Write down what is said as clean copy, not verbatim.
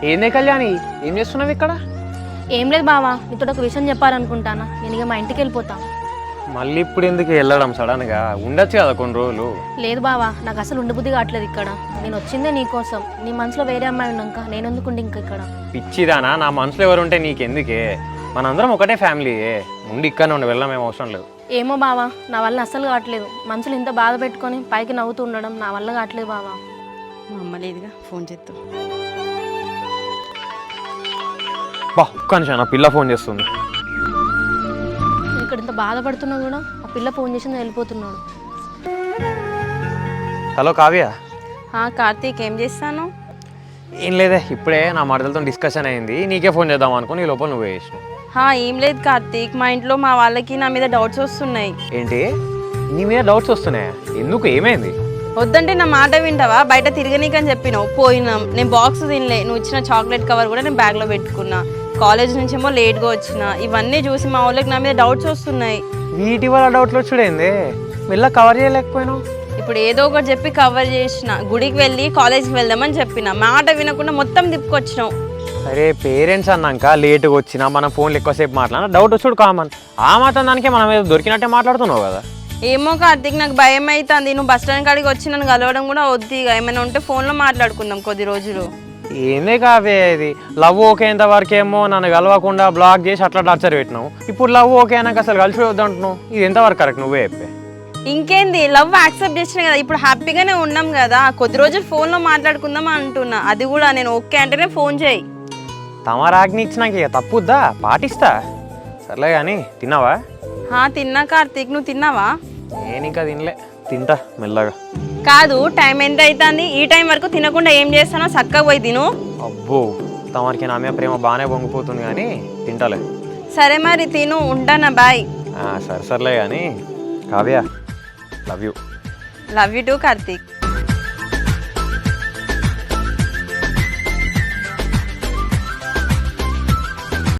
ఏందే కళ్యాణి, ఏం చేస్తున్నావు ఇక్కడ? ఏం లేదు బావా, నీతో ఒక విషయం చెప్పాలనుకుంటానా. నేను ఇక మా ఇంటికి వెళ్ళిపోతా. మళ్ళీ ఇప్పుడు ఎందుకు వెళ్ళడం సడన్గా? ఉండొచ్చు కదా కొన్ని రోజులు. లేదు బావా, నాకు అసలు ఉండబుద్ధి కావట్లేదు ఇక్కడ. నేను వచ్చిందే నీ కోసం. నీ మనసులో వేరే అమ్మాయి ఉన్నాక నేను ఎందుకుండి ఇంకా ఇక్కడ? పిచ్చిదానా, నా మనసులో ఎవరుంటే నీకెందుకే? మనందరం ఒకటే ఫ్యామిలీ. ఉండి ఇక్కడ నుండి వెళ్ళడం ఏం అవసరం లేదు. ఏమో బావా, నా వల్ల అస్సలు కావట్లేదు. మనసులో ఇంత బాధ పెట్టుకొని పైకి నవ్వుతూ ఉండడం నా వల్ల కావట్లేదు బావా. మా అమ్మ లేదుగా, ఫోన్ చేద్దాం. ఒక్క నిమిషం, నా పిల్ల ఫోన్ చేస్తుంది. నేను ఇక్కడ ఇంత బాధపడుతున్నా కూడా ఆ పిల్ల ఫోన్ చేసింది, వెళ్ళిపోతున్నాడు. హలో కావ్య. కార్తీక్, ఏం చేస్తాను? ఏం లేదే, ఇప్పుడే నా మరదలతో డిస్కషన్ అయింది, నీకే ఫోన్ చేద్దాం అనుకుని ఈ లోపల నువ్వే చేసినావు. ఏం లేదు కార్తీక్, మా ఇంట్లో మా వాళ్ళకి నా మీద డౌట్స్ వస్తున్నాయి. ఏంటి నీ మీద డౌట్స్ వస్తున్నాయా? ఎందుకు, ఏమైంది? వద్దంటే నా మాట వింటావా? బయట తిరగనీకని చెప్పినావు, పోయినాం. నేను బాక్స్ తినలే, నువ్వు ఇచ్చిన చాక్లెట్ కవర్ కూడా నేను బ్యాగ్లో పెట్టుకున్నా. కాలేజ్ నుంచేమో లేట్గా వచ్చిన. ఇవన్నీ చూసి మా వాళ్ళకి నా మీద డౌట్స్ వస్తున్నాయి. వీటి వల్ల డౌట్లు వచ్చుడేంది? మెల్ల కవర్ చేయలేకపోయినావు. ఇప్పుడు ఏదో ఒకటి చెప్పి కవర్ చేసిన. గుడికి వెళ్ళి కాలేజ్కి వెళ్దామని చెప్పిన, మాట వినకుండా మొత్తం తిప్పుకొచ్చినావు. అరే పేరెంట్స్ అన్నాక లేటుగా వచ్చినా మనం ఫోన్లు ఎక్కువసేపు మాట్లాడినా డౌట్ వచ్చుడు కామన్. ఆ మాత్రం దానికే మనం ఏదో దొరికినట్టే మాట్లాడుతున్నావు కదా. ఏమో కార్తీక్, నాకు భయం అవుతుంది. నువ్వు బస్ స్టాండ్ కాడికి వచ్చి నన్ను కలవడం కూడా వద్దు. ఇక ఏమైనా ఉంటే ఫోన్లో మాట్లాడుకుందాం కొద్ది రోజులు. ఏందే కావే ఇది? లవ్ ఓకే అయ్యేంత వరకేమో నన్ను కలవకుండా బ్లాక్ చేసి అట్లా టార్చర్ పెట్టినావు. ఇప్పుడు లవ్ ఓకే అయినాక అసలు కలిసి వద్దంటున్నావు. ఇది ఎంతవరకు కరెక్ట్? నువ్వే చెప్పే. ఇంకేంది, లవ్ యాక్సెప్ట్ చేసిన కదా, ఇప్పుడు హ్యాపీగానే ఉన్నాం కదా, కొద్ది రోజులు ఫోన్లో మాట్లాడుకుందాం అంటున్నా. అది కూడా నేను ఓకే అంటేనే ఫోన్ చేయి. తమరాగ్ని ఇచ్చినాక ఇక తప్పుద్దా? పాటిస్తా. సర్లే కానీ తిన్నావా? తిన్నా కార్తీక్, నువ్వు తిన్నావా? నేను ఇంకా తినలే, తింటా మెల్లగా. కాదు, టైం ఎంత అవుతుంది? ఈ టైం వరకు తినకుండా ఏం చేస్తానో చక్కగా పోయి తిను. అబ్బో, తమరికి నా మీద ప్రేమ బాగానే పొంగిపోతుంది కానీ తింటాలే. సరే మరి తిను, ఉంటానా, బాయ్. సరే సర్లే కానీ Kavya, love you. Love you two Karthik.